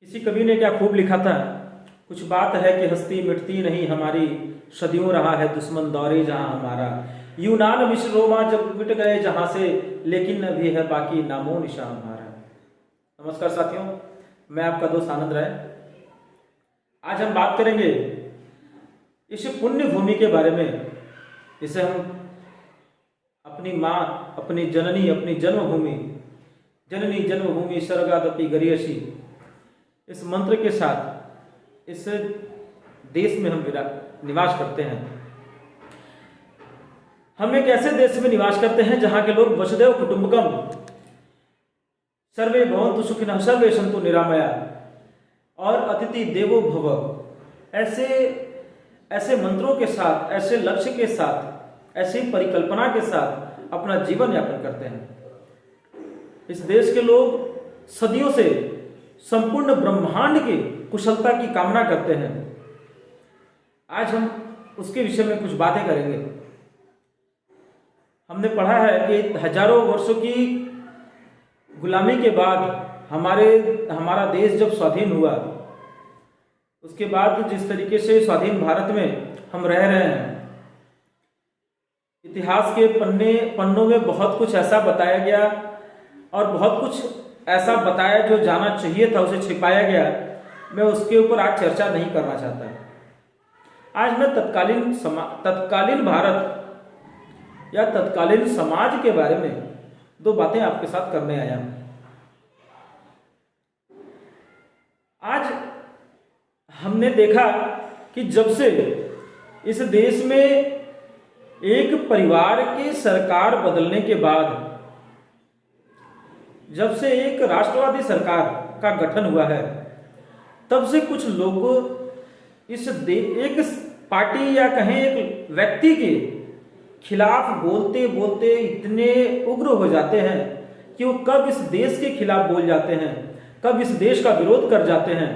किसी कवि ने क्या खूब लिखा था, कुछ बात है कि हस्ती मिटती नहीं हमारी, सदियों रहा है दुश्मन दौरे जहां हमारा। यूनान मिस्र रोमा जब मिट गए जहां से, लेकिन अभी है बाकी नामो निशा हमारा। नमस्कार साथियों, मैं आपका दोस्त आनंद राय। आज हम बात करेंगे इस पुण्य भूमि के बारे में, जिसे हम अपनी माँ, अपनी जननी, अपनी जन्मभूमि, जननी जन्मभूमि स्वर्गादपि गरीयसी, इस मंत्र के साथ इस देश में हम निवास करते हैं। हम एक ऐसे देश में निवास करते हैं जहां के लोग वसुधैव कुटुंबकम, सर्वे भवन्तु सुखिनः, सर्वे सन्तु निरामया और अतिथि देवो भव, ऐसे मंत्रों के साथ, ऐसे लक्ष्य के साथ, ऐसी परिकल्पना के साथ अपना जीवन यापन करते हैं। इस देश के लोग सदियों से संपूर्ण ब्रह्मांड की कुशलता की कामना करते हैं। आज हम उसके विषय में कुछ बातें करेंगे। हमने पढ़ा है कि हजारों वर्षों की गुलामी के बाद हमारा देश जब स्वाधीन हुआ, उसके बाद जिस तरीके से स्वाधीन भारत में हम रह रहे हैं, इतिहास के पन्नों में बहुत कुछ ऐसा बताया गया और बहुत कुछ ऐसा बताया जो जाना चाहिए था उसे छिपाया गया। मैं उसके ऊपर आज चर्चा नहीं करना चाहता। आज मैं तत्कालीन भारत या तत्कालीन समाज के बारे में दो बातें आपके साथ करने आया हूं। आज हमने देखा कि जब से इस देश में एक परिवार की सरकार बदलने के बाद, जब से एक राष्ट्रवादी सरकार का गठन हुआ है, तब से कुछ लोग एक पार्टी या कहें एक व्यक्ति के खिलाफ बोलते बोलते इतने उग्र हो जाते हैं कि वो कब इस देश के खिलाफ बोल जाते हैं, कब इस देश का विरोध कर जाते हैं,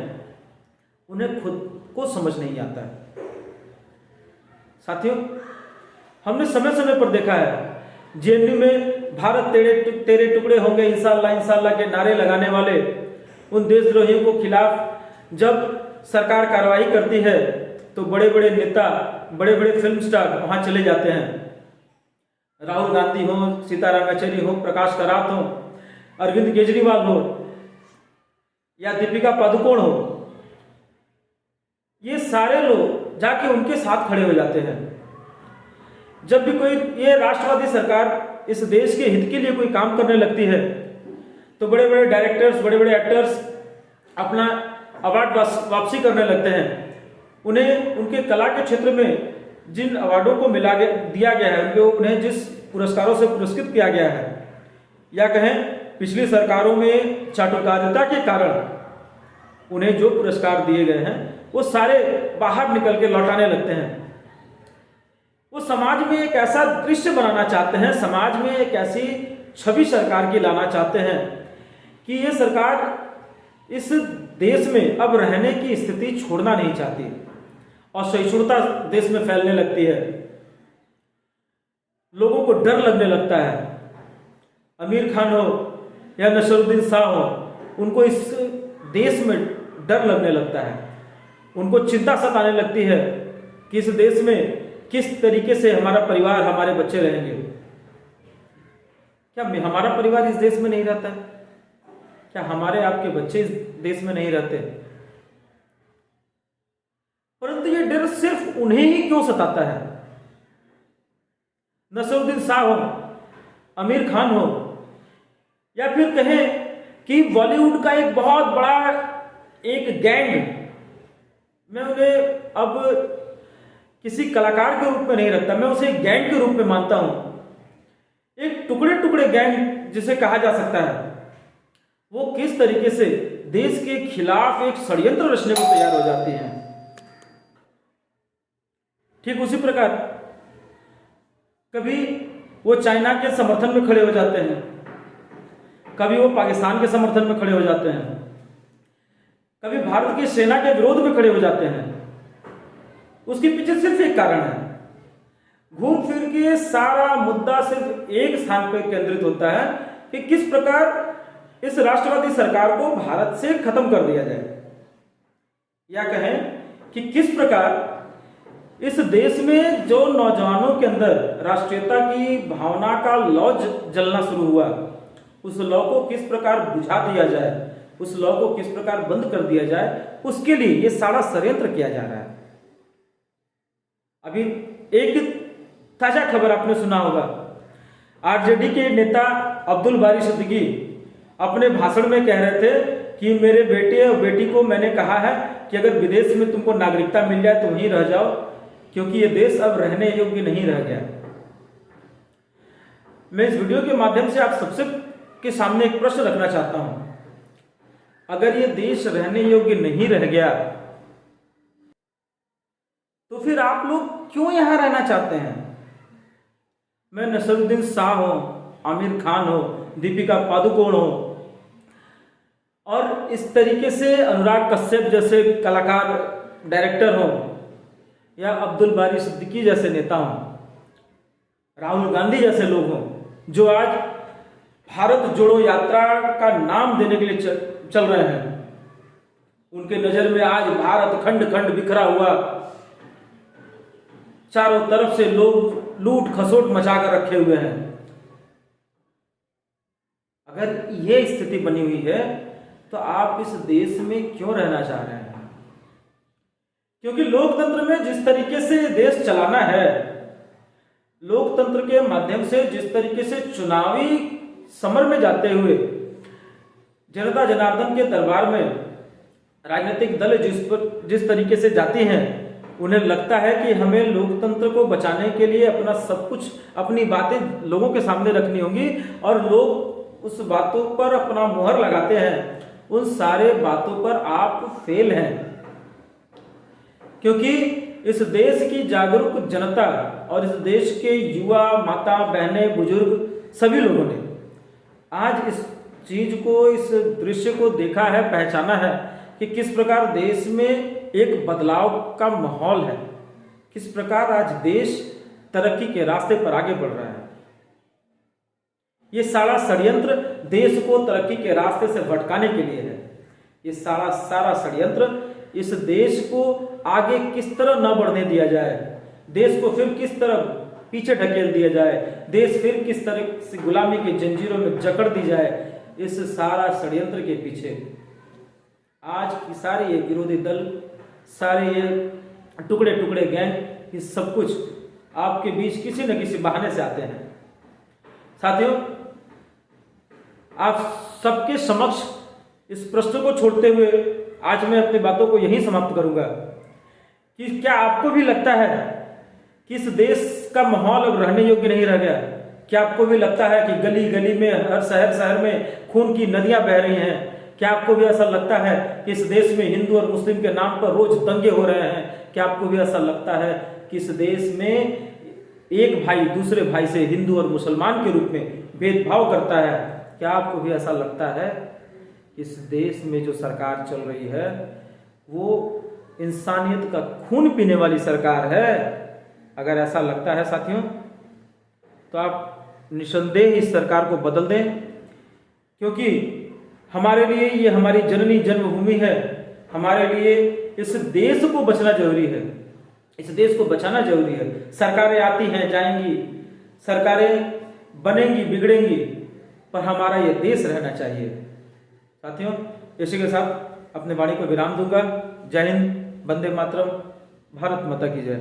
उन्हें खुद को समझ नहीं आता है। साथियों, हमने समय समय पर देखा है जेएनयू में भारत तेरे टुकड़े होंगे इंशाअल्लाह इंशाअल्लाह के नारे लगाने वाले उन देशद्रोहियों को खिलाफ जब सरकार कार्रवाई करती है तो बड़े बड़े नेता, बड़े बड़े फिल्म स्टार वहां चले जाते हैं। राहुल गांधी हो, सीताराम येचुरी हो, प्रकाश करात हो, अरविंद केजरीवाल हो या दीपिका पादुकोण हो, ये सारे लोग जाके उनके साथ खड़े हो जाते हैं। जब भी कोई ये राष्ट्रवादी सरकार इस देश के हित के लिए कोई काम करने लगती है तो बड़े बड़े डायरेक्टर्स, बड़े बड़े एक्टर्स अपना अवार्ड वापसी करने लगते हैं। उन्हें उनके कला के क्षेत्र में जिन अवार्डों को दिया गया है, उन्हें जिस पुरस्कारों से पुरस्कृत किया गया है, या कहें पिछली सरकारों में चाटुकारिता के कारण उन्हें जो पुरस्कार दिए गए हैं वो सारे बाहर निकल के लौटाने लगते हैं। वो समाज में एक ऐसा दृश्य बनाना चाहते हैं, समाज में एक ऐसी छवि सरकार की लाना चाहते हैं कि ये सरकार इस देश में अब रहने की स्थिति छोड़ना नहीं चाहती और सहिष्णुता देश में फैलने लगती है। लोगों को डर लगने लगता है। आमिर खान हो या नसीरुद्दीन शाह हो, उनको इस देश में डर लगने लगता है। उनको चिंता सताने लगती है कि इस देश में किस तरीके से हमारा परिवार, हमारे बच्चे रहेंगे। क्या हमारा परिवार इस देश में नहीं रहता? क्या हमारे आपके बच्चे इस देश में नहीं रहते? परंतु ये डर सिर्फ उन्हें ही क्यों सताता है? नसीरुद्दीन शाह हो, आमिर खान हो, या फिर कहें कि बॉलीवुड का एक बहुत बड़ा एक गैंग, मैं उन्हें अब किसी कलाकार के रूप में नहीं रखता, मैं उसे एक गैंग के रूप में मानता हूं। एक टुकड़े टुकड़े गैंग जिसे कहा जा सकता है, वो किस तरीके से देश के खिलाफ एक षड्यंत्र रचने को तैयार हो जाती है। ठीक उसी प्रकार कभी वो चाइना के समर्थन में खड़े हो जाते हैं, कभी वो पाकिस्तान के समर्थन में खड़े हो जाते हैं, कभी भारत की सेना के विरोध में खड़े हो जाते हैं। उसके पीछे सिर्फ एक कारण है, घूम फिर के सारा मुद्दा सिर्फ एक स्थान पर केंद्रित होता है कि किस प्रकार इस राष्ट्रवादी सरकार को भारत से खत्म कर दिया जाए, या कहें कि किस प्रकार इस देश में जो नौजवानों के अंदर राष्ट्रीयता की भावना का लौ जलना शुरू हुआ, उस लौ को किस प्रकार बुझा दिया जाए, उस लौ को किस प्रकार बंद कर दिया जाए, उसके लिए ये सारा षड्यंत्र किया जा रहा है। अभी एक ताजा खबर आपने सुना होगा, आरजेडी के नेता अब्दुल बारी सिद्दीकी अपने भाषण में कह रहे थे कि मेरे बेटे और बेटी को मैंने कहा है कि अगर विदेश में तुमको नागरिकता मिल जाए तो वहीं रह जाओ, क्योंकि ये देश अब रहने योग्य नहीं रह गया। मैं इस वीडियो के माध्यम से आप सबसे के सामने एक प्रश्न रखना चाहता हूं, अगर ये देश रहने योग्य नहीं रह गया तो फिर आप लोग क्यों यहां रहना चाहते हैं? मैं नसरुद्दीन शाह हो, आमिर खान हो, दीपिका पादुकोण हो और इस तरीके से अनुराग कश्यप जैसे कलाकार डायरेक्टर हो, या अब्दुल बारी सिद्दीकी जैसे नेता हों, राहुल गांधी जैसे लोग हों, जो आज भारत जोड़ो यात्रा का नाम देने के लिए चल रहे हैं। उनके नजर में आज भारत खंड खंड बिखरा हुआ, चारों तरफ से लोग लूट खसोट मचाकर रखे हुए हैं। अगर ये स्थिति बनी हुई है तो आप इस देश में क्यों रहना चाह रहे हैं? क्योंकि लोकतंत्र में जिस तरीके से देश चलाना है, लोकतंत्र के माध्यम से जिस तरीके से चुनावी समर में जाते हुए जनता जनार्दन के दरबार में राजनीतिक दल जिस तरीके से जाती हैं, उन्हें लगता है कि हमें लोकतंत्र को बचाने के लिए अपना सब कुछ, अपनी बातें लोगों के सामने रखनी होंगी, और लोग उस बातों पर अपना मुहर लगाते हैं। उन सारे बातों पर आप फेल हैं, क्योंकि इस देश की जागरूक जनता और इस देश के युवा, माता बहनें, बुजुर्ग सभी लोगों ने आज इस चीज को, इस दृश्य को देखा है, पहचाना है कि किस प्रकार देश में एक बदलाव का माहौल है, किस प्रकार आज देश तरक्की के रास्ते पर आगे बढ़ रहा है। ये सारा षड्यंत्र देश को तरक्की के रास्ते से भटकाने के लिए है। ये सारा षड्यंत्र इस देश को आगे किस तरह न बढ़ने दिया जाए, देश को फिर किस तरह पीछे ढकेल दिया जाए, देश फिर किस तरह से गुलामी की जंजीरों में जकड़ दी जाए, इस सारा षड्यंत्र के पीछे आज की सारी ये विरोधी दल, सारे ये टुकड़े टुकड़े गैंग, ये सब कुछ आपके बीच किसी न किसी बहाने से आते हैं। साथियों, आप सबके समक्ष इस प्रश्न को छोड़ते हुए आज मैं अपनी बातों को यहीं समाप्त करूंगा कि क्या आपको भी लगता है कि इस देश का माहौल अब रहने योग्य नहीं रह गया? क्या आपको भी लगता है कि गली गली में, हर शहर में खून की नदियां बह रही हैं? क्या आपको भी ऐसा लगता है कि इस देश में हिंदू और मुस्लिम के नाम पर रोज दंगे हो रहे हैं? क्या आपको भी ऐसा लगता है कि इस देश में एक भाई दूसरे भाई से, हिंदू और मुसलमान के रूप में भेदभाव करता है? क्या आपको भी ऐसा लगता है इस देश में जो सरकार चल रही है वो इंसानियत का खून पीने वाली सरकार है? अगर ऐसा लगता है साथियों, तो आप निसंदेह इस सरकार को बदल दें, क्योंकि हमारे लिए ये हमारी जननी जन्मभूमि है। हमारे लिए इस देश को बचना जरूरी है, इस देश को बचाना जरूरी है। सरकारें आती हैं, जाएंगी, सरकारें बनेंगी, बिगड़ेंगी, पर हमारा ये देश रहना चाहिए। साथियों, इसी के साथ अपने वाणी को विराम दूंगा। जय हिंद, वंदे मातरम, भारत माता की जय।